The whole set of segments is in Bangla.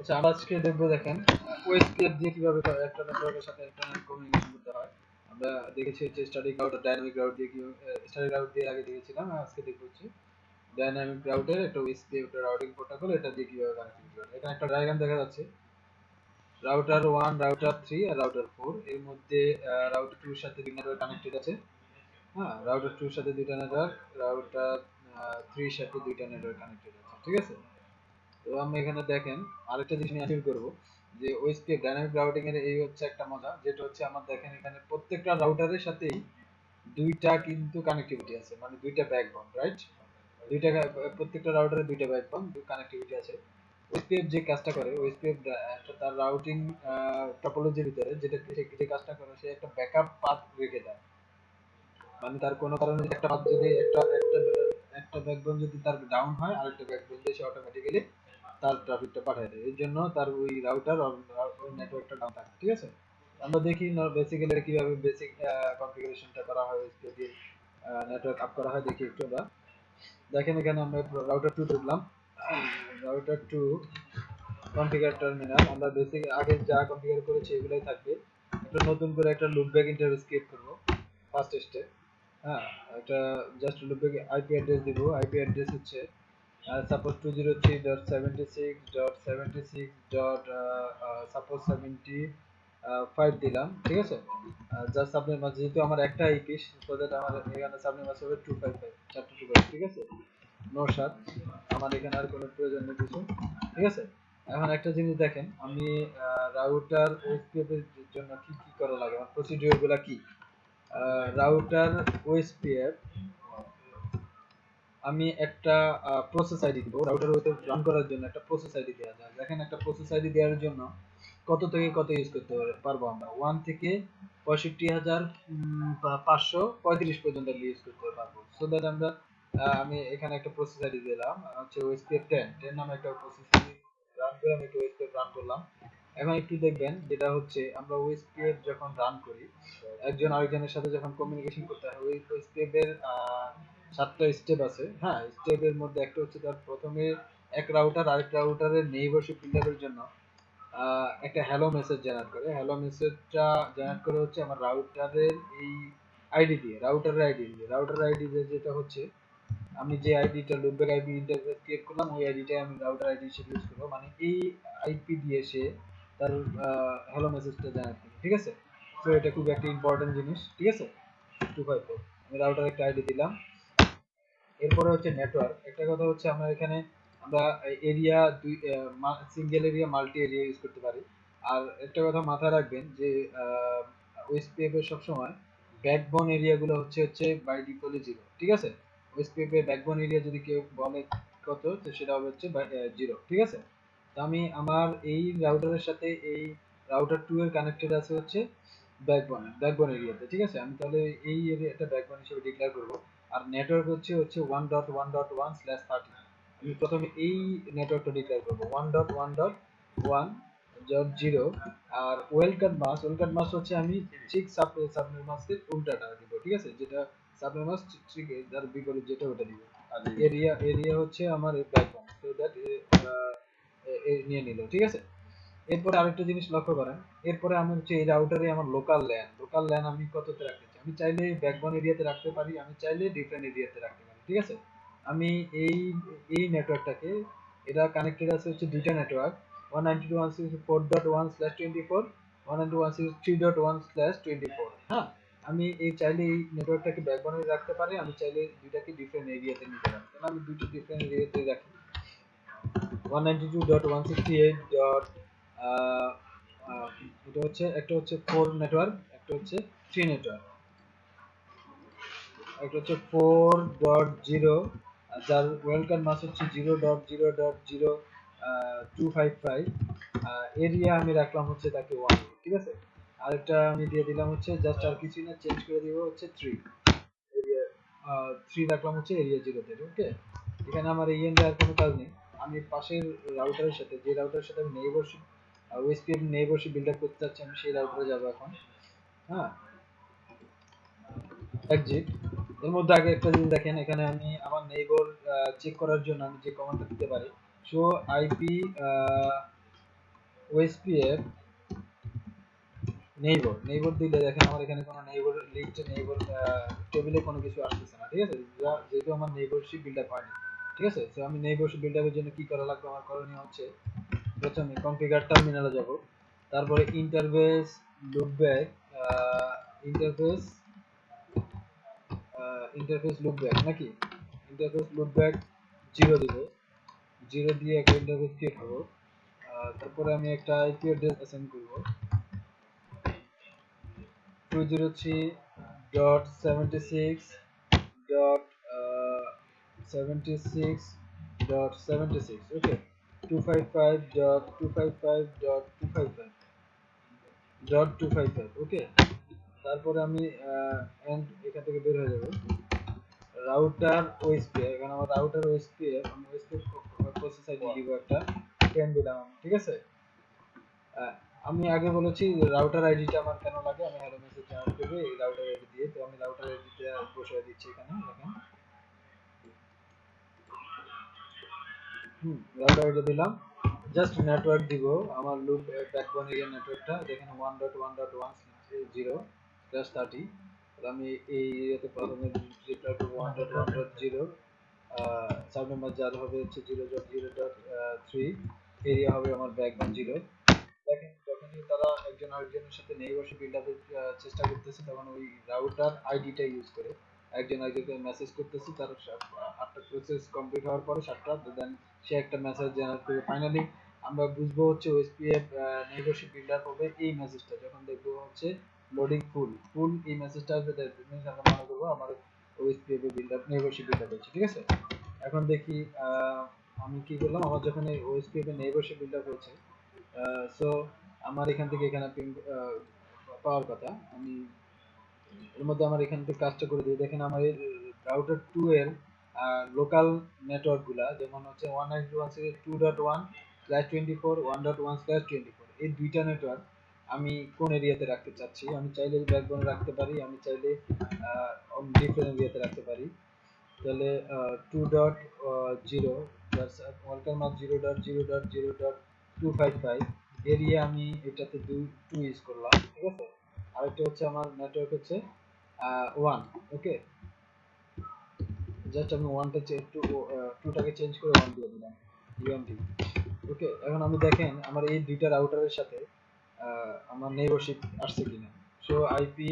আচ্ছা, আমরা আজকে দেখবো, দেখেন ওএসপিএফ দিয়ে কিভাবে একটা নেটওয়ার্কের সাথে একটা কমিউনিকেশন করতে হয়। আমরা দেখেছি হচ্ছে স্ট্যাটিক রাউট আর ডাইনামিক রাউট দিয়ে স্ট্যাটিক রাউট দিয়ে আগে দেখেছিলাম, আজকে দেখবো হচ্ছে ডাইনামিক রাউটের একটা ওএসপিএফ রাউটিং প্রোটোকল, এটা দিয়ে কিভাবে কানেক্টিভিটি করে। এখানে একটা ডায়াগ্রাম দেখা যাচ্ছে, রাউটার 1, রাউটার 3 আর রাউটার 4, এর মধ্যে রাউটার 2 এর সাথে দুই নেটওয়ার্ক কানেক্টেড আছে। হ্যাঁ, রাউটার 2 এর সাথে দুইটা নেটওয়ার্ক, রাউটার 3 এর সাথে দুইটা নেটওয়ার্ক কানেক্টেড আছে, ঠিক আছে। তো আমি এখানে দেখেন আরেকটা জিনিস নিয়ে শুরু করব, যে ওএসপি ডাইনামিক রাউটিং এর এই হচ্ছে একটা মজা, যেটা হচ্ছে আমার দেখেন এখানে প্রত্যেকটা রাউটারের সাথেই দুইটা কিন্তু কানেক্টিভিটি আছে, মানে দুইটা ব্যাকবোন, রাইট? দুইটা প্রত্যেকটা রাউটারে দুইটা ব্যাকবোন, দুই কানেক্টিভিটি আছে। ওএসপিএফ যে কাজটা করে, ওএসপিএফ তার রাউটিং টপোলজির ভিতরে যেটা যে কাজটা করে, সে একটা ব্যাকআপ পাথ রেখে দেয়। মানে তার কোনো কারণে একটা পাথ যদি একটা ব্যাকবোন যদি তার ডাউন হয়, আরেকটা ব্যাকবোন দিয়ে সে অটোমেটিক্যালি তার ট্রাফিকটা পাঠিয়ে দেয়। এর জন্য তার ওই রাউটার ওই নেটওয়ার্কটা ডাউন থাকে, ঠিক আছে। আমরা দেখি বেসিক্যালি কিভাবে বেসিক কনফিগারেশনটা করা হয়, যদি নেটওয়ার্ক আপ করা হয়, দেখি একটু আমরা। দেখেন এখানে আমরা রাউটার 2 ঢুকলাম, রাউটার 2 কনফিগার টার্মিনাল। আমরা বেসিক আগে যা কনফিগার করেছি এগুলাই থাকবে। একটা নতুন করে একটা লুপব্যাক ইন্টারফেস ক্রিয়েট করব ফার্স্ট স্টেপ। হ্যাঁ, একটা জাস্ট লুপব্যাক আইপি অ্যাড্রেস দিব। আইপি অ্যাড্রেস হচ্ছে suppose 203.76.76. দিলাম, ঠিক আছে। জাস্ট সাবনেট মাস, যেহেতু আমার একটা আইপি, সো দ্যাট আমার এখানে সাবনেট মাস হবে 255, 425, ঠিক আছে। নো সাত, আমার এখানে আর কোনো প্রয়োজন নেই কিছু, ঠিক আছে। এখন একটা জিনিস দেখেন, আমি রাউটার ওএসপিএফ এর জন্য কি কি করা লাগে, আমার প্রসিডিওর গুলা কি। রাউটার ওএসপিএফ, আমি একটা প্রসেস আইডি দিব রাউটারের ভিতর রান করার জন্য। একটা প্রসেস আইডি দেওয়া যায়, দেখেন একটা প্রসেস আইডি দেওয়ার জন্য কত থেকে কত ইউজ করতে পারবো আমরা, 1 থেকে 65,535 পর্যন্ত ইউজ করতে পারবো। সো দ্যাট আমরা আমি এখানে একটা প্রসেস আইডি দিলাম, হচ্ছে ওএসপিএফ 10 10 নামে একটা প্রসেস আইডি রান করে আমি একটা ওএসপিএফ রান করলাম। এখন একটু দেখবেন, যেটা হচ্ছে আমরা ওএসপিএফ যখন রান করি, একজন আরেকজনের সাথে যখন কমিউনিকেশন করতে হয়, ওই ওএসপিএফ এর 7টা স্টেপ আছে। হ্যাঁ, স্টেপের মধ্যে একটা হচ্ছে তার প্রথমে এক রাউটার আরেক রাউটারের নেইবারশিপ বিল্ডারের জন্য একটা হ্যালো মেসেজ জেনারেট করে। হ্যালো মেসেজটা জেনারেট করে হচ্ছে আমার রাউটারের এই আইডি দিয়ে, রাউটারের আইডি দিয়ে, যেটা হচ্ছে আমি যে আইডিটা লুপব্যাক আইপি ইন্টারফেস ক্রিয়েট করলাম, ওই আইডিটাই আমি রাউটার আইডি হিসেবে ইউজ করবো। মানে এই আইপি দিয়ে সে তার হ্যালো মেসেজটা জেনারেট করবে, ঠিক আছে। তো এটা খুব একটা ইম্পর্টেন্ট জিনিস, ঠিক আছে। 254, আমি রাউটার একটা আইডি দিলাম। এরপরে হচ্ছে নেটওয়ার্ক। একটা কথা হচ্ছে আমরা এখানে আমরা এরিয়া দুই single area multi area use করতে পারি। আর একটা কথা মাথায় রাখবেন যে ওএসপিএফ এর সবসময় ব্যাকবোন এরিয়া গুলো হচ্ছে বাই ডিফল্ট 0, ঠিক আছে। ওএসপিএফ এর ব্যাকবোন এরিয়া যদি কেউ বলে কত, তো সেটা হবে হচ্ছে 0, ঠিক আছে। তো আমি আমার এই রাউটারের সাথে এই রাউটার 2 এর কানেক্টেড আছে হচ্ছে ব্যাকবোন এরিয়াতে, ঠিক আছে। আমি তাহলে এই এরিয়াটা ব্যাকবোন হিসেবে ডিক্লেয়ার করব। আর নেটওয়ার্ক হচ্ছে 1.1.1/30। আমি প্রথমে এই নেটওয়ার্কটা ডিক্লেয়ার করব 1.1.1.0। আর ওয়েলকাম মাস হচ্ছে আমি ঠিক সাবনেট মাস্কের উল্টাটা দিব, ঠিক আছে। যেটা সাবনেট মাস্ক ঠিক তার বিপরীত যেটা, ওটা দিব। আর এরিয়া হচ্ছে আমার ব্যাকবোন, সো দ্যাট নিয়ে নিল, ঠিক আছে। এরপরে আরেকটা জিনিস লক্ষ্য করেন, এরপরে আমি হচ্ছে এই রাউটারে আমার লোকাল ল্যান আমি কততে রাখতে চাই। আমি চাইলে ব্যাকবোন এরিয়াতে রাখতে পারি, আমি চাইলে ডিফারেন্ট এরিয়াতে রাখতে পারি, ঠিক আছে। আমি এই এই নেটওয়ার্কটাকে, এটা কানেক্টেড আছে হচ্ছে দুইটা নেটওয়ার্ক, 192.168.1/24, 192.163.1/24। হ্যাঁ, আমি এই চাইলে এই নেটওয়ার্কটাকে ব্যাকবোনে রাখতে পারি, আমি চাইলে দুইটাকে ডিফারেন্ট এরিয়াতে নিতে পারি। তাহলে আমি দুইটা ডিফারেন্ট এরিয়াতে রাখি, 192.168. এটা হচ্ছে একটা হচ্ছে 4 নেটওয়ার্ক, একটা হচ্ছে 3 নেটওয়ার্ক। একটা হচ্ছে 4.0, যার ওয়েলকাম মাস হচ্ছে 0.0.0.255। এরিয়া আমি রাখলাম হচ্ছে তাকে 1, ঠিক আছে। আরেকটা আমি দিয়ে দিলাম হচ্ছে জাস্ট আর কিছুই না, চেঞ্জ করে দিব হচ্ছে 3 এরিয়া, 3 রাখলাম হচ্ছে এরিয়া 0 তে, ওকে। এখানে আমার এই এন্ডে আর কোনো কাজ নেই। আমি পাশের রাউটারের সাথে, যে রাউটারের সাথে আমি নেইবারশিপ ওএসপিএফ নেইবারশিপ বিল্ড আপ করতে চাচ্ছি, আমি সেই রাউটারে যাব এখন। হ্যাঁ, এক্সিট। এর মধ্যে আগে একটা জিনিস দেখেন, এখানে আমি আমার নেইবার চেক করার জন্য আমি যে কমান্ডটা দিতে পারি, শো আইপি ওএসপিএফ নেইবার দিলে দেখেন আমার এখানে কোনো নেইবার লিস্টে নেইবার টেবিলে কোনো কিছু আসতেছে না, ঠিক আছে, যেহেতু আমার নেইবারশিপ বিল্ড আপ হয়নি। ঠিক আছে, তো আমি নেইবারশিপ বিল্ড আপের জন্য কি করা লাগবে, আমার করণীয় হচ্ছে প্রথমে কনফিগার টার্মিনালে যাব, তারপরে interface loopback interface interface loopback নাকি ইন্টারফেস লুপব্যাক 0 দিব, 0 দিয়ে একটা ইন্টারফেস ক্রিয়েট করব। তারপরে আমি একটা আইপি অ্যাড্রেস অ্যাসাইন করব 203.76.76.76 ওকে, 255.255.255 ওকে। তারপরে আমি এন্ড এখান থেকে বের হয়ে যাব, রাউটার ওএসপি, এখানে আমার রাউটার ওএসপি, আমি ওএসপি প্রসেস আইডি দিব একটা 10 দিলাম, ঠিক আছে। আমি আগে বলেছি রাউটার আইডিটা আমার কেন লাগে, আমি হ্যালো মেসেজ জেনারেট করব এই রাউটার আইডি দিয়ে, তো আমি রাউটার আইডিটা বসিয়ে দিচ্ছি এখানে দেখেন। রাউটার আইডি দিলাম, জাস্ট নেটওয়ার্ক দিব, আমার লুপ ব্যাকবোন এরিয়া নেটওয়ার্কটা দেখেন 1.1.1/30, আমি এই এরিয়াতে প্রথমে ডিপ্লয় করব 1.1.0, সাব নাম্বার যার হবে হচ্ছে 0.0.3, এরিয়া হবে আমার ব্যাকবোন 0। দেখেন যখনই তারা একজন আরেকজনের সাথে নেইবারশিপ বিল্ড আপের চেষ্টা করতেছে, তখন ওই রাউটার আইডিটা ইউজ করে একজন আরেকজনকে মেসেজ করতেছে, তার 8টা প্রসেস কমপ্লিট হওয়ার পরে 7টা, দেন সে একটা মেসেজ জেনারেট করে ফাইনালি আমরা বুঝবো হচ্ছে ওএসপিএফ নেইবারশিপ বিল্ড আপ হবে এই মেসেজটা যখন দেখবো হচ্ছে লোডিং ফুল এই মেসেজটা আসবে, দ্যাট আমরা মনে করবো আমার OSPF build up neighbourship build up হচ্ছে, ঠিক আছে। এখন দেখি আমি কি করলাম, আমার যখন এই ওএসপিএফ এর নেইবারশিপ বিল্ড আপ হয়েছে, সো আমার এখান থেকে এখানে পিং পাওয়ার কথা, আমি এর মধ্যে আমার এখান থেকে কাজটা করে দিই। দেখেন আমার এই রাউটার 2 এর লোকাল নেটওয়ার্ক গুলা যেমন হচ্ছে 192.168.2.1/24 1.1/24 এই দুইটা নেটওয়ার্ক আমি কোন এরিয়াতে রাখতে চাচ্ছি, আমি চাইলে ব্যাকবোনে রাখতে পারি, আমি চাইলে ডিফারেন্ট এরিয়াতে রাখতে পারি। তাহলে 2.0 প্লাস ওয়েলকাম মার্ক 0.0.0.255 এরিয়া আমি এটাতে 2 ইউজ করলাম, ঠিক আছে। আরেকটা হচ্ছে আমার নেটওয়ার্ক হচ্ছে 1 ওকে, জাস্ট আমি 1টা একটু 2টাকে চেঞ্জ করে 1 দিয়ে দিলাম ইউএমটি ওকে। এখন আমি দেখেন আমার এই দুইটা রাউটারের সাথে আমার নেইবারশিপ আসছে কিনা, সো আইপি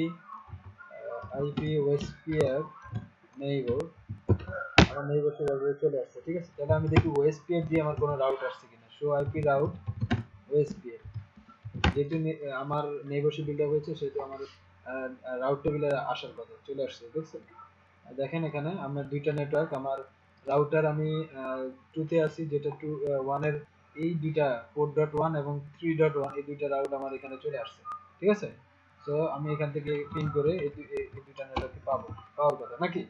ওএসপিএফ নেইবার আমার নেইবারশিপ অলরেডি চলে আসছে, ঠিক আছে। তাহলে আমি দেখি ওএসপিএফ দিয়ে আমার কোনো রাউট আসছে কিনা, সো আইপি রাউট ওএসপিএফ, যেহেতু আমার নেইবারশিপ বিল্ড আপ হয়েছে সেহেতু আমার রাউট টেবিলে আসার কথা চলে আসছে, দেখছেন। দেখেন এখানে আমার দুইটা নেটওয়ার্ক, আমার রাউটার আমি 2 তে আছি, যেটা 1 এর এই দুইটা 4.1 এবং 3.1 এই দুইটা রাউট আমার এখানে চলে আসছে, ঠিক আছে। সো আমি এখান থেকে পিন করে এই দুইটা নেটওয়ার্কে পাওয়ার কথা নাকি।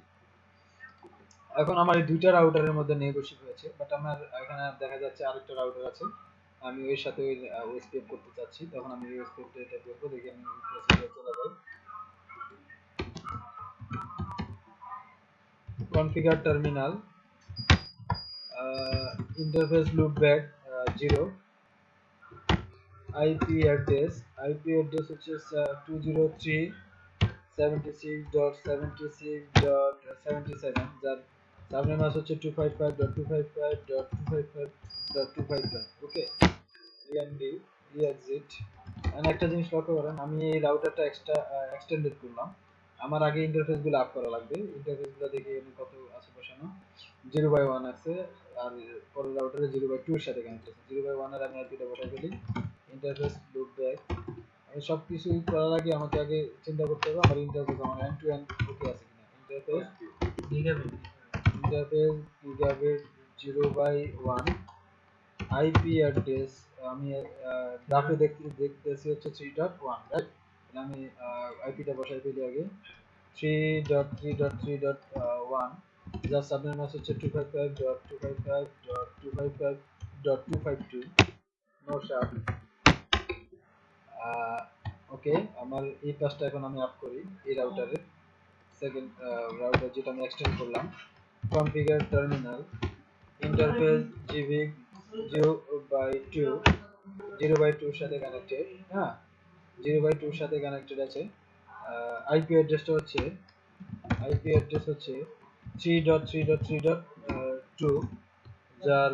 এখন আমার এই দুইটা রাউটারের মধ্যে নেগোশিয়েট হয়েছে, বাট আমার এখানে দেখা যাচ্ছে আরেকটা রাউটার আছে, আমি ওর সাথে ওএসপিএফ করতে চাচ্ছি, তখন আমি ওএসপিএফ এটা করব। দেখি আমি প্রসিডিউরে চলে যাই, configure terminal, interface loopback 0, IP address হচ্ছে 203.76.76.77, যার সাবনেম হচ্ছে 255.255.255.255 ওকে। EMD exit. এন্ড একটা জিনিস লক্ষ্য করেন, আমি এই রাউটারটা এক্সটেন্ডেড করলাম, আমার আগে ইন্টারফেস গুলো আপ করা লাগবে, ইন্টারফেস গুলো দেখি আমি কত আছে বসানো, 0/1 আছে, আর পরের রাউটারে 0/2 এর সাথে কানেক্ট আছে, 0/1 এর আমি আইপিটা বসাই ফেলি, ইন্টারফেস লুপ ব্যাক। আমি সব কিছু করার আগে আমাকে আগে চিন্তা করতে হবে আমার ইন্টারফেস আমার এন্ড টু এন্ড ওকে আছে কিনা, গিগাবিট 0/1, আইপি অ্যাড্রেস আমি গ্রাফে দেখতেছি হচ্ছে 3.1 রাইট, আমি আইপিটা বসাই ফেলি আগে 3.3.3.1, যার সাবনেম হচ্ছে 255.255.255.252 নো শার্প ওকে। আমার এই পাসটা এখন আমি আপ করি এই রাউটারের সেকেন্ড রাউটার যেটা আমি এক্সটেন্ড করলাম, কনফিগার টার্মিনাল, ইন্টারফেস জিবিগ 0/2, 0/2 সাথে কানেক্টেড। হ্যাঁ, 0/2 সাথে কানেক্টেড আছে। আইপি অ্যাড্রেসটা হচ্ছে আইপি অ্যাড্রেস হচ্ছে 3.3.3.2, যার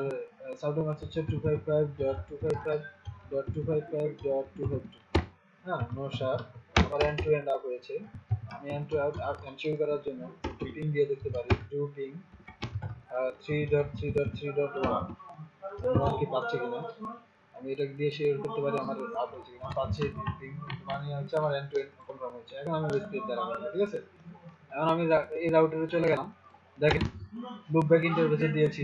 সাবডোমেন হচ্ছে 255.255.255.252। হ্যাঁ, নো স্যার, আমার এন্ড টু এন্ড আপ হয়েছে। আমি এন্ড টু আপ এনশিওর করার জন্য একটু পিং দিয়ে দেখতে পারি, টু পিং 3.3.3.1 কি পাচ্ছি কিনা। আমি এটা দিয়ে শেয়ার করতে পারি আমার আপ হয়েছে কিনা, পাচ্ছি পিং, মানে হচ্ছে আমার এন্ড টু এন্ড কনফার্ম হয়েছে। এখন আমি স্পিড দ্বারা করবো, ঠিক আছে। এখন আমি এই রাউটারে চলে গেলাম, দেখেন লুপ ব্যাক ইন্টারফেসে দিয়েছি।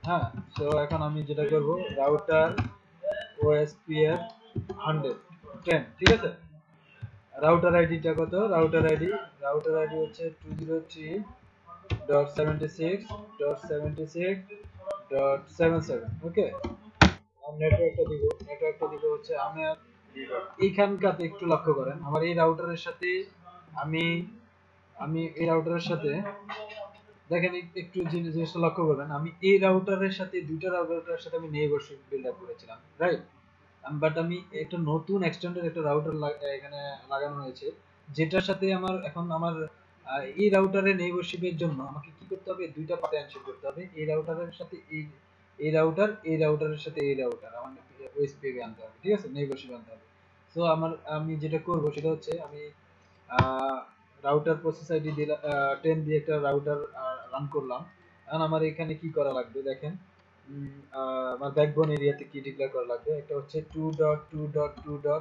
হ্যাঁ, তো এখন আমি যেটা করব, রাউটার ওএসপিএফ 110, ঠিক আছে। রাউটার আইডিটা কত? রাউটার আইডি হচ্ছে 203.76.76.77। ওকে, নেটওয়ার্কটা দিব হচ্ছে, আমি এইখানটাতে একটু লক্ষ্য করেন, আমার এই রাউটারের সাথে আমি আমি এই রাউটারের সাথে দেখেন একটু জিনিসটা লক্ষ্য করবেন, আমি এই রাউটারের সাথে দুইটা রাউটারের সাথে আমি নেইবারশিপ বিল্ড আপ করেছিলাম, রাইট। বাট আমি একটা নতুন এক্সটেন্ডেড একটা রাউটার এখানে লাগানো হয়েছে, যেটার সাথে আমার এই রাউটারে নেইবারশিপের জন্য আমাকে কি করতে হবে, দুইটা পার্টে এনশিওর করতে হবে। এই রাউটারের সাথে এই রাউটারের সাথে এই রাউটার আমার ওএসপিএ আনতে হবে, ঠিক আছে, নেইবারশিপ আনতে হবে। তো আমি যেটা করব সেটা হচ্ছে, আমি রাউটার প্রসেস আইডি দিয়ে 10 দিয়ে একটা রাউটার রান করলাম। এখন আমার এখানে কি করা লাগবে দেখেন, আমার ব্যাকবোন এরিয়াতে কি ডিক্লেয়ার করা লাগবে, একটা হচ্ছে 2.2.2.0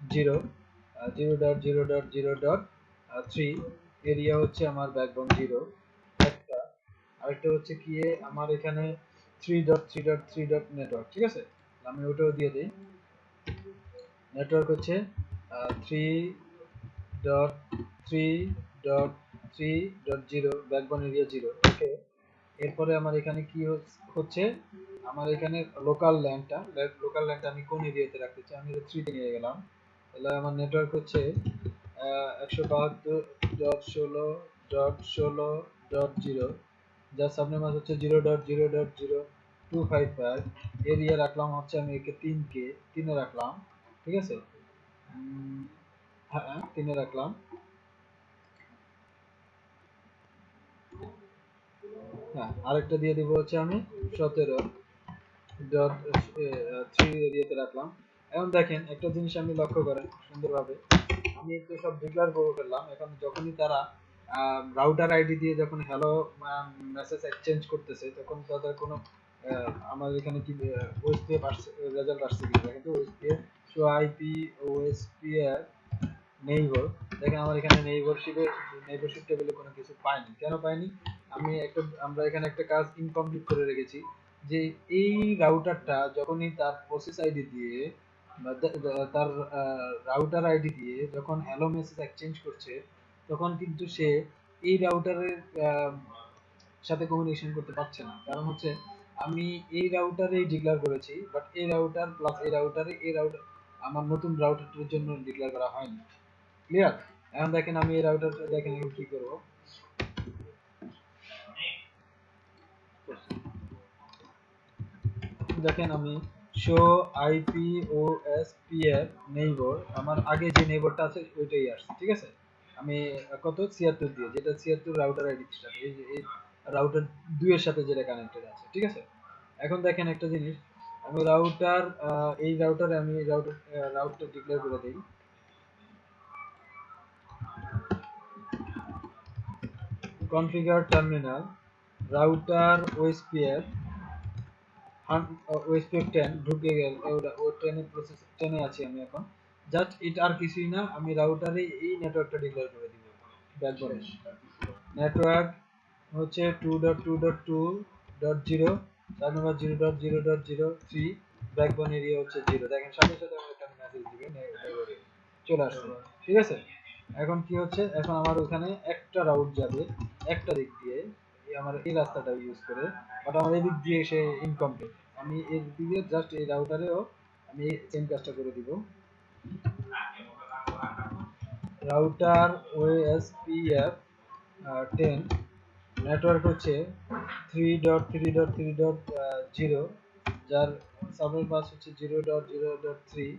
0.0.0.3 এরিয়া হচ্ছে আমার ব্যাকবোন 0 একটা। আরেকটা হচ্ছে কি, আমার এখানে 3.3.3. নেটওয়ার্ক, ঠিক আছে, আমি ওটাও দিয়ে দিই। নেটওয়ার্ক হচ্ছে 3.3.3.0 ব্যাকবোন এরিয়া 0। ওকে, এরপরে আমার এখানে কি হচ্ছে, আমার এখানে লোকাল ল্যান্ডটা আমি কোন এরিয়াতে রাখতে চাই, আমি 3 তে নিয়ে গেলাম। তাহলে আমার নেটওয়ার্ক হচ্ছে 172.16.16.0, যার সাবনেম হচ্ছে 0.0.0.255। এরিয়া রাখলাম হচ্ছে, আমি একে 3 রাখলাম, ঠিক আছে। হ্যাঁ, 3 রাখলাম। হ্যাঁ, আরেকটা দিয়ে দিব হচ্ছে আমি 17.3 এরিয়াতে রাখলাম। এখন দেখেন একটা জিনিস আমি লক্ষ্য করেন সুন্দরভাবে, আমি তো সব ডিক্লেয়ার করে ফেললাম। এখন যখনই তারা রাউটার আইডি দিয়ে যখন হ্যালো মেসেজ এক্সচেঞ্জ করতেছে, তখন তাদের কোনো আমার এখানে কি ওএসপিএফ আসছে, রেজাল্ট আসছে কি দেখেন তো, OSPF show IP OSPF neighbour. দেখেন আমার এখানে নেইবারশিপ টেবিলে কোনো কিছু পাইনি। কেন পাইনি? আমরা এখানে একটা কাজ ইনকমপ্লিট করে রেখেছি, যে এই রাউটারটা যখনই তার প্রসেস আইডি দিয়ে বা তার রাউটার আইডি দিয়ে যখন হ্যালো মেসেজ এক্সচেঞ্জ করছে, তখন কিন্তু সে এই রাউটারের সাথে কমিউনিকেশন করতে পারছে না। কারণ হচ্ছে আমি এই রাউটারেই ডিক্লেয়ার করেছি, বাট এই রাউটার প্লাস এই রাউটার আমার নতুন রাউটারটার জন্য ডিক্লেয়ার করা হয়নি। ক্লিয়ার? এখন দেখেন আমি এই রাউটারটা দেখেন আমি কি করব, দেখেন আমি শো আইপি ওএসপিএফ নেইবার, আমার আগে যে নেইবারটা আছে ওইটাই আসছে, ঠিক আছে। আমি কত 76 দিয়ে, যেটা 76 রাউটার আইডি, এই রাউটার 2 এর সাথে যেটা কানেক্টেড আছে, ঠিক আছে। এখন দেখেন একটা জিনিস, আমি এই রাউটারে আমি রাউটার ডিক্লেয়ার করে দেই, configure terminal router OSPF OSPF 10 ঢুকে গেল, ও 10 এর প্রসেস 10 এ আছি আমি এখন। জাস্ট এটা আর কিছুই না, আমি রাউটারে এই নেটওয়ার্কটা ডিক্লেয়ার করে দিব। ব্যাকবোনে নেটওয়ার্ক হচ্ছে 2.2.2.0, তার নাম্বার 0.0.03, ব্যাকবোন এরিয়া হচ্ছে 0। দেখেন সাথে সাথে আমার এখানে মেসেজ দিবে চলে আসছে, ঠিক আছে। এখন কি হচ্ছে, এখন আমার ওখানে একটা রাউট যাবে একটা দিক দিয়ে, আমার এই রাস্তাটা ইউজ করে, বাট আমার এই দিক দিয়ে এসে ইনকমপ্লিট। আমি এই দিকে জাস্ট এই রাউটারেও আমি সেম কাজটা করে দিব। রাউটার ওএসপিএফ 10 নেটওয়ার্ক হচ্ছে 3.3.3.0, যার সাবনেট বাস হচ্ছে 0.0.3,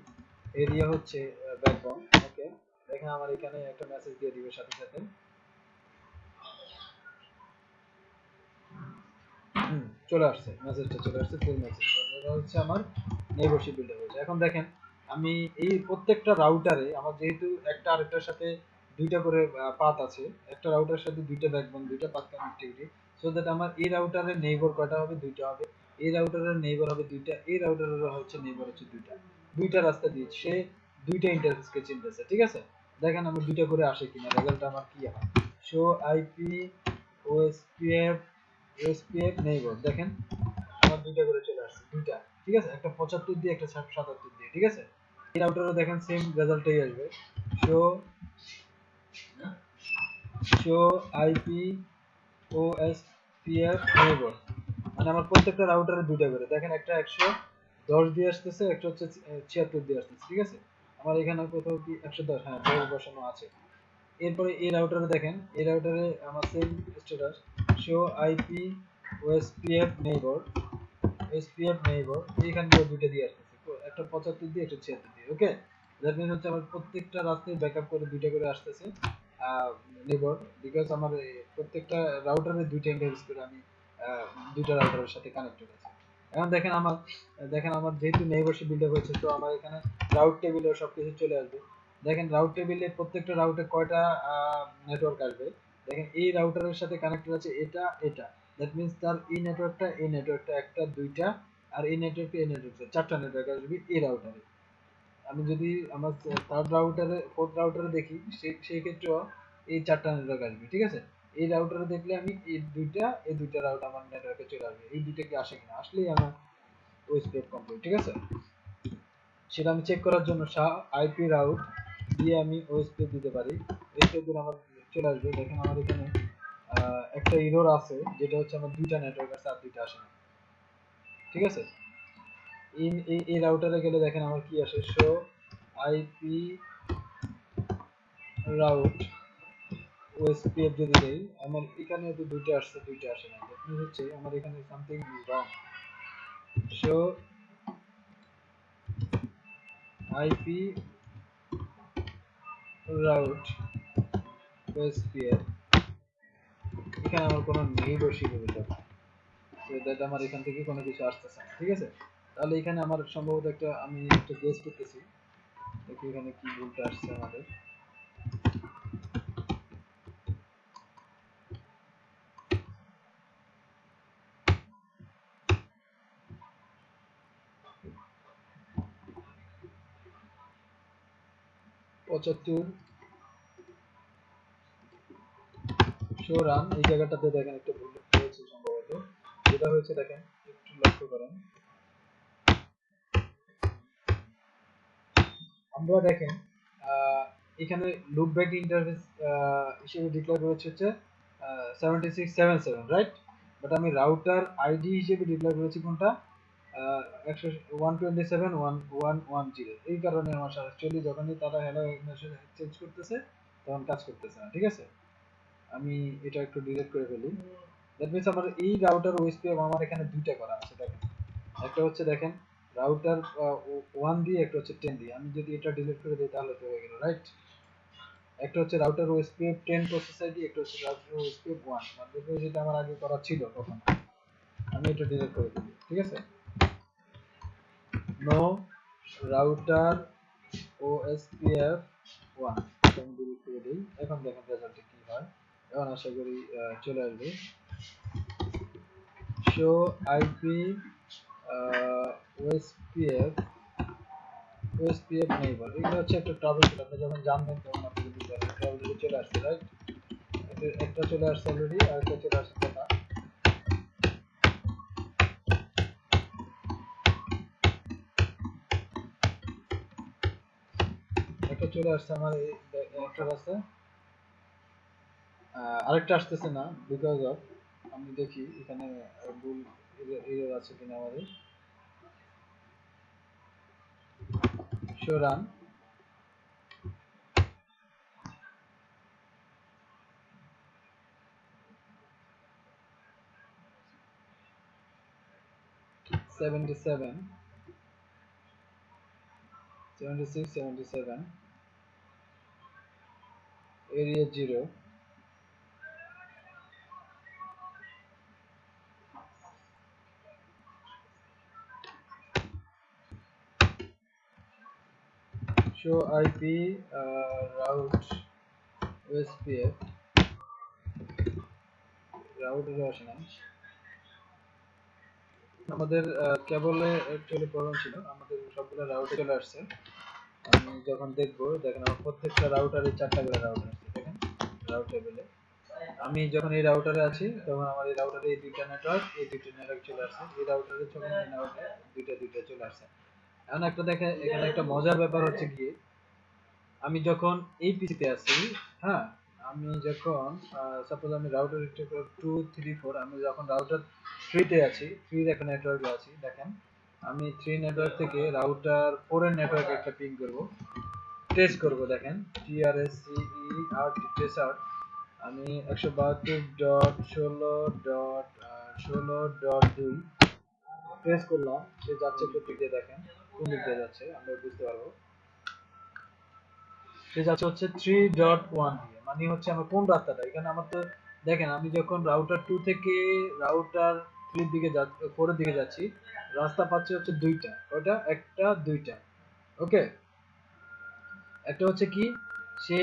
এরিয়া হচ্ছে ব্যাকবোন। ওকে, দেখেন আমার এখানে একটা মেসেজ দিয়ে দিবে সাথে সাথে। চলে আসছে, মেসেজটা চলে আসছে, ফুল মেসেজ। এটা হচ্ছে আমার নেইবারশিপ বিল্ড হয়েছে। এখন দেখেন আমি এই প্রত্যেকটা রাউটারে আমার যেহেতু একটা আরেকটার সাথে দুইটা করে পাথ আছে, একটা রাউটারের সাথে দুইটা ব্যাকবোন, দুইটা পাথ কানেক্টিভিটি, সো দ্যাট আমার এই রাউটারের নেইবার কয়টা হবে, দুইটা হবে। এই রাউটারের নেইবার হবে দুইটা, এই রাউটারের হচ্ছে নেইবার হচ্ছে দুইটা। দুইটা রাস্তা দিয়েছে, সে দুইটা ইন্টারফেসকে চিনতেছে, ঠিক আছে। দেখেন আমি দুইটা করে আসে কিনা, রেজাল্ট আমার কি হয়। Show IP OSPF OSPF neighbour, দেখেন আমার দুইটা করে চলে আসছে, দুইটা, ঠিক আছে। একটা 75 দিয়ে, একটা 77 দিয়ে, ঠিক আছে। এই রাউটারও দেখেন সেম রেজাল্টই আসবে। Show show IP OSPF neighbour, মানে আমার প্রত্যেকটা রাউটারে দুইটা করে, দেখেন একটা 110 দিয়ে আসতেছে, একটা হচ্ছে 76 দিয়ে আসতেছে, ঠিক আছে। আমার এখানে কোথাও কি 110, হ্যাঁ 10 বসানো আছে। এরপরে এই রাউটারে দেখেন, এই রাউটারে আমার same status, show IP OSPF neighbour, SPF neighbour, এইখান দিয়ে দুইটা দিয়ে আসতেছে, তো একটা 75 দিয়ে, একটা 76 দিয়ে। ওকে, দ্যাট মিন্স হচ্ছে আমার প্রত্যেকটা রাস্তায় ব্যাকআপ করে দুইটা করে আসতেছে নেইবার, বিকজ আমার প্রত্যেকটা রাউটারে দুইটা ইন্টারফেস করে আমি দুইটা রাউটারের সাথে কানেক্টেড আছে। এখন দেখেন আমার যেহেতু নেইবারশিপ বিল্ড আপ হয়েছে, তো আমার এখানে রাউট টেবিলে সবকিছু চলে আসবে। দেখেন রাউট টেবিলে প্রত্যেকটা রাউটে কয়টা নেটওয়ার্ক আসবে। দেখেন এই রাউটারের সাথে কানেক্টেড আছে এটা এটা, দ্যাট মিন্স তার এই নেটওয়ার্কটা একটা দুইটা, আর এই নেটওয়ার্কটা চারটা নেটওয়ার্ক আসবে এই রাউটারে। আমি যদি আমার থার্ড রাউটারে, ফোর্থ রাউটারে দেখি, সেই ক্ষেত্রেও এই চারটা নেটওয়ার্ক আসবে, ঠিক আছে। এই রাউটারে দেখলে আমি এই দুইটা রাউটার আমার নেটওয়ার্কে চলে আসবে, এই দুইটা কি আসে কিনা, আসলেই আমার ওএসপিএফ কমপ্লিট, ঠিক আছে। সেটা আমি চেক করার জন্য আইপি রাউট দিয়ে আমি ওএসপিএফ দিতে পারি, ওএসপিএফ দিলে আমার চলে আসবে। দেখেন আমার এখানে একটা এরর আছে, যেটা হচ্ছে আমার দুইটা নেটওয়ার্ক আছে আর দুইটা আসে না, ঠিক আছে। এই রাউটারে গেলে দেখেন আমার কি আসে, শো আইপি রাউট ওএসপিএফ যদি দেই, আমার এখানে তো দুইটা আসছে, দুইটা আসে না, দ্যাট মিন্স হচ্ছে আমার এখানে something is wrong. Show IP route OSPF, এখানে আমার কোনো নেইবারশিপ বিল্ড আপ, তো দ্যাট আমার এখান থেকে কোনো কিছু আসতেছে না, ঠিক আছে। তাহলে এখানে আমার সম্ভবত আমি একটা গেস করতেছি, দেখি এখানে কি ভুলটা আসছে আমাদের। পঁচাত্তর শো রান, এই জায়গাটাতে দেখেন একটা ভুল হয়েছে সম্ভবত। যেটা হয়েছে দেখেন, একটু লক্ষ্য করেন, আমরা দেখেন এখানে লুপব্যাক ইন্টারফেস হিসেবে ডিক্লেয়ার করেছে হচ্ছে 7677, রাইট। বাট আমি রাউটার আইডি হিসেবে ডিক্লেয়ার করেছি কোনটা, 127.1.1.10। এই কারণে আমার অ্যাকচুয়ালি যখনই তারা হ্যালো মেসেজ চেঞ্জ করতেছে, তখন কাজ করতেছে না, ঠিক আছে। আমি এটা একটু ডিলিট করে ফেলি। দ্যাট মিন্স আমার এই রাউটার ওএসপিএফ আমার এখানে দুইটা করা আছে, দেখেন একটা হচ্ছে দেখেন রাউটার 1 দিয়ে, একটা হচ্ছে 10 দিয়ে। আমি যদি এটা ডিলিট করে দিই তাহলে তো হয়ে গেল, রাইট। একটা হচ্ছে রাউটার ওএসপিএফ 10 প্রসেস আইডি, একটা হচ্ছে রাউটার ওএসপিএফ 1, মানে যেটা আমার আগে করা ছিল তখন। আমি এটা ডিলিট করে দিই, ঠিক আছে। নো রাউটার ওএসপিএফ 1, আমি ডিলিট করে দিই। এখন দেখেন রেজাল্টে কি হয়, এখন আশা করি চলে আসবে। শো আইপি ওএসপিএফ নেইবার, এগুলো হচ্ছে একটা ট্রাবল শুট, আপনি যখন জানবেন তখন আপনাকে বুঝতে পারবেন। এটা অলরেডি চলে আসছে, রাইট। একটা চলে আসছে অলরেডি, আর একটা চলে আসছে কথা। একটা চলে আসছে আমার একটা রাস্তা, আরেকটা আসতেছে না, বিকজ অফ, আমি দেখি এখানে ভুল এরর আছে কিনা আমাদের। Show run, 77 76 77 area 0 show IP route OSPF route এর আসে না আমাদের কেবলে অ্যাকচুয়ালি প্রবলেম ছিল আমাদের সবগুলো রাউটে চলে আসছে আমি যখন দেখবো দেখেন আমার প্রত্যেকটা রাউটারে 4টা করে রাউটার আছে দেখেন রাউট টেবিলে আমি যখন এই রাউটারে আছি তখন আমার এই রাউটারে এই দুইটা নেটওয়ার্ক চলে আসছে এই রাউটারে যখন এই রাউটারে দুইটা চলে আসছে এখন একটা দেখে এখানে একটা মজার ব্যাপার হচ্ছে কি আমি যখন এই পিসিতে আছি হ্যাঁ আমি যখন সাপোজ আমি রাউটার 2 3 4 আমি যখন রাউটার 3 তে আছি 3 এর একটা নেটওয়ার্কে আছি দেখেন আমি 3 নেটওয়ার্ক থেকে রাউটার 4 এর নেটওয়ার্কে একটা পিং করব টেস্ট করব দেখেন TRSCERT আমি 172.16.16.2 টেস্ট করলাম সে যাচ্ছে কোন দিক দিয়ে দেখেন কোন দিক দিয়ে যাচ্ছে আমরা বুঝতে পারবো সে যাচ্ছে হচ্ছে 3.1 দিয়ে মানে হচ্ছে আমার কোন রাস্তাটা এখানে আমার তো দেখেন আমি যখন রাউটার 2 থেকে রাউটার 3 এর দিকে যাচ্ছি 4 এর দিকে যাচ্ছি রাস্তা পাচ্ছি হচ্ছে দুইটা ওটা একটা দুইটা ওকে একটা হচ্ছে কি সে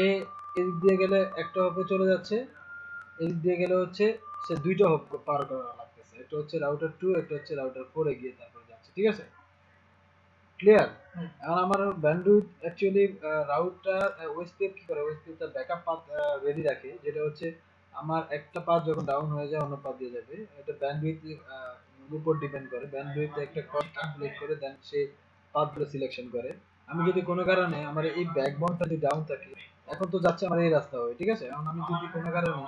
এদিক দিয়ে গেলে একটা হপে চলে যাচ্ছে এদিক দিয়ে গেলে হচ্ছে সে দুইটা হপ পার করা লাগতেছে একটা হচ্ছে রাউটার 2 একটা হচ্ছে রাউটার 4 এ গিয়ে তারপর যাচ্ছে ঠিক আছে ক্লিয়ার এখন আমার ব্যান্ডউইথ অ্যাকচুয়ালি রাউটার ওএসপিএফ কি করে ওএসপিএফ তার ব্যাকআপ পাথ রেডি রাখে যেটা হচ্ছে আমার একটা পাথ যখন ডাউন হয়ে যায় অন্য পাথ দিয়ে যাবে এটা ব্যান্ডউইথ উপর ডিপেন্ড করে ব্যান্ডউইথ একটা কস্ট ক্যালকুলেট করে দেন সে পাথগুলো সিলেকশন করে আমি যদি কোনো কারণে আমার এই ব্যাকবোনটা যদি ডাউন থাকে এখন তো যাচ্ছে আমার এই রাস্তা হয়ে ঠিক আছে এখন আমি যদি কোনো কারণে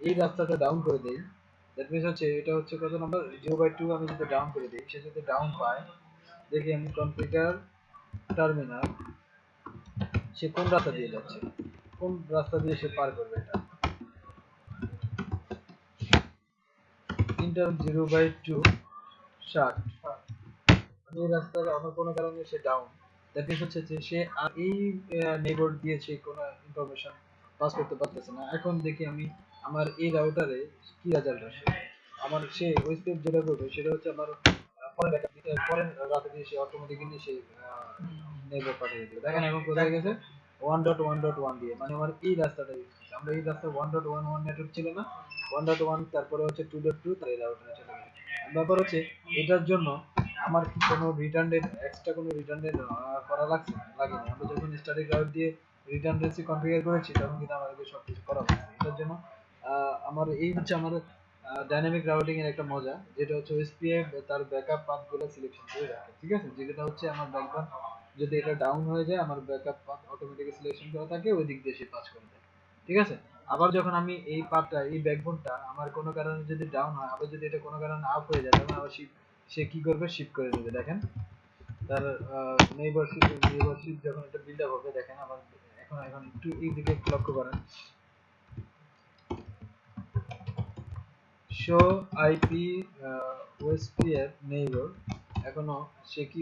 এই রাস্তাটা ডাউন করে দেই দ্যাট মিন্স হচ্ছে এটা হচ্ছে কত নাম্বার 0/2 আমি যদি ডাউন করে দিই সে যদি ডাউন পায় দেখি আমি কনফিগার টার্মিনাল সে কোন রাস্তা দিয়ে যাচ্ছে কোন রাস্তা দিয়ে সে পার করবে এটা ইন্টার 0/2 60 এই রাস্তার আমার কোনো কারণে সে ডাউন দ্যাট মিন্স হচ্ছে যে সে আর এই নেইবার দিয়ে সে কোনো ইনফরমেশন পাস করতে পারতেছে না এখন দেখি আমি আমার এই রাউটারে কি রেজাল্ট আসে আমার সে ওই স্টেপ যেটা করবে সেটা হচ্ছে আমার পরের রাতে দিয়ে সে অটোমেটিক্যালি সে নেইবার পাঠিয়ে দিবে দেখেন এখন কোথায় গেছে 1.1.1 দিয়ে মানে আমার এই রাস্তাটা ইউজ করছে আমরা এই রাস্তা 1.11 নেটওয়ার্ক ছিল না 1.1 তারপরে হচ্ছে 2.2 তার এই রাউটারে চলে গেছে ব্যাপার হচ্ছে এটার জন্য আমার কি কোনো রিডান্ডেন্ট এক্সট্রা কোনো রিডান্ডেন্ট করা লাগছে লাগেনি আমরা যখন স্ট্যাটিক রাউট দিয়ে রিডান্ডেন্সি কনফিগার করেছি তখন কিন্তু আমাদেরকে সবকিছু করা হয়েছে এটার জন্য আমার এই হচ্ছে আমার ডাইনামিক রাউটিং এর একটা মজা যেটা হচ্ছে ওএসপিএফ তার ব্যাকআপ পাথগুলো সিলেকশন করে রাখে ঠিক আছে যেটা হচ্ছে আমার ব্যাকবোন যদি এটা ডাউন হয়ে যায় আমার ব্যাকআপ পাথ অটোমেটিক্যালি সিলেকশন করা থাকে ওই দিক দিয়ে সে পাস করে দেয় ঠিক আছে আবার যখন আমি এই পাথটা এই ব্যাকবোনটা আমার কোনো কারণে যদি ডাউন হয় আবার যদি এটা কোনো কারণে আপ হয়ে যায় তখন আবার সে কি করবে শিফট করে দেবে দেখেন তার নেইবারশিপ যখন এটা বিল্ড আপ হবে দেখেন আমার এখন এখন একটু এই দিকে একটু লক্ষ্য করেন শো আইপি ওএসপিএফ নেইবার এখনো সে কি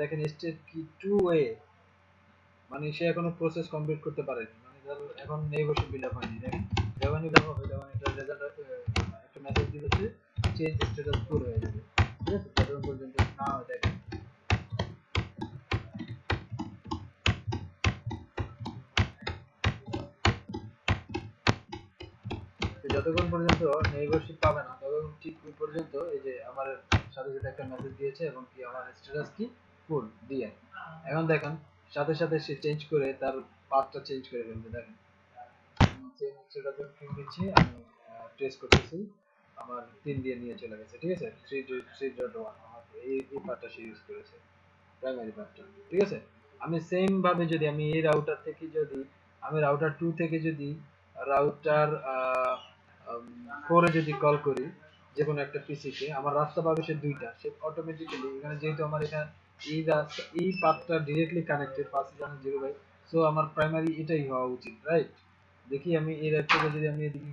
দেখেন স্টেট কি 2 এ মানে সে এখনো প্রসেস কমপ্লিট করতে পারেনি মানে এখন নেইবারশিপ বিল্ড আপ হয়নি দেখেন যখনই বিল্ড আপ হবে তখন এটা রেজাল্ট একটা মেসেজ দিচ্ছে চেঞ্জ স্ট্যাটাস পুরো হয়ে যাবে ঠিক আছে ততক্ষণ পর্যন্ত না হয় দেখেন যতক্ষণ পর্যন্ত নেইবারশিপ পাবে না ততক্ষণ ঠিক ওই পর্যন্ত এই যে আমার সাথে সাথে একটা মেসেজ দিয়েছে এবং কি আমার স্ট্যাটাস কি ফুল দিয়ে এখন দেখেন সাথে সাথে সে চেঞ্জ করে তার পাথটা চেঞ্জ করে ফেলবে দেখেন সেটা তো ক্লিক দিচ্ছি আমি টেস্ট করতেছি আমার 3 দিয়ে নিয়ে চলে গেছে ঠিক আছে 3.1 আমার এই পাথটা সে ইউজ করেছে প্রাইমারি পাথটা ঠিক আছে আমি সেম ভাবে যদি আমি এই রাউটার থেকে যদি আমি রাউটার 2 থেকে যদি রাউটার 4 এ যদি কল করি যে কোনো একটা পিসি কে আমার রাস্তা পাবে সে দুইটা সে অটোমেটিক্যালি এখানে যেহেতু আমার এখানে এই রাস্তা এই পাথটা ডাইরেক্টলি কানেক্টেড পাশে জানা 0 বাই সো আমার প্রাইমারি এটাই হওয়া উচিত রাইট দেখি আমি এই রাইট থেকে যদি আমি এদিকে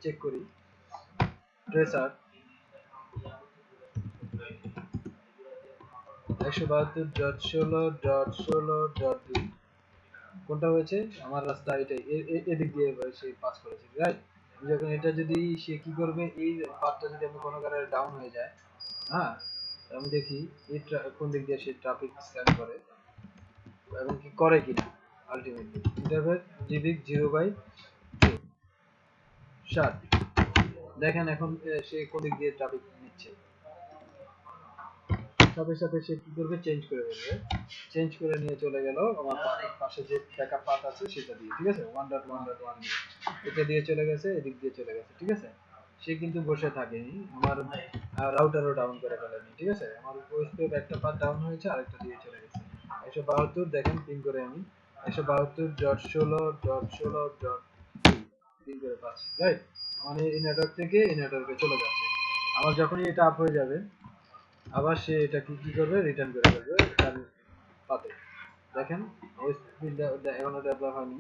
চেক করি ট্রেসার 172.16.16.2 কোনটা হয়েছে আমার রাস্তা এটাই এদিক দিয়ে সে পাস করেছে, রাইট? যখন এটা যদি সে কি করবে, এই পাথটা যদি আমি কোনো কারণে ডাউন হয়ে যায়, হ্যাঁ, আমি দেখি এই কোন দিক দিয়ে সে ট্রাফিক স্ক্যান করে এবং কি করে কিনা। আলটিমেটলি ইন্টারভেল ডিভিক 0/2 ষাট। দেখেন এখন সে কোন দিক দিয়ে ট্রাফিক নিচ্ছে, সাথে সাথে সে কি করবে, চেঞ্জ করে ফেলবে, চেঞ্জ করে নিয়ে চলে গেল আমার পাশে যে ব্যাকআপ পাথ আছে সেটা দিয়ে, ঠিক আছে, 1.1.1 দিয়ে এটা দিয়ে চলে গেছে, এদিক দিয়ে চলে গেছে, ঠিক আছে। সে কিন্তু বসে থাকেনি, আমার রাউটারও ডাউন করে ফেলেনি, ঠিক আছে, আমার ওয়েস্টের একটা পাথ ডাউন হয়েছে, আরেকটা দিয়ে চলে গেছে 172। দেখেন পিন করে আমি 172.16.16.2 পিন করে পাচ্ছি, রাইট? মানে এই নেটওয়ার্ক থেকে এই নেটওয়ার্কে চলে যাচ্ছে। আমার যখনই এটা আপ হয়ে যাবে, আবার সে এটা কি করবে, রিটার্ন করে ফেলবে তার পাতে। দেখেন ওয়েস্ট ফিল্ড এখনো ডেভেলপ হয়নি।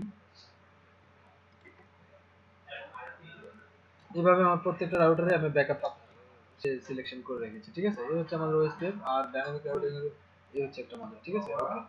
এইভাবে আমার প্রত্যেকটা রাউটারে আমি ব্যাকআপ সিলেকশন করে রেখেছি, ঠিক আছে। এই হচ্ছে আমাদের ওয়েস্ট ওয়েব, আর ডাইনামিক রাউটিং এর এই হচ্ছে একটা মডেল, ঠিক আছে, ওকে।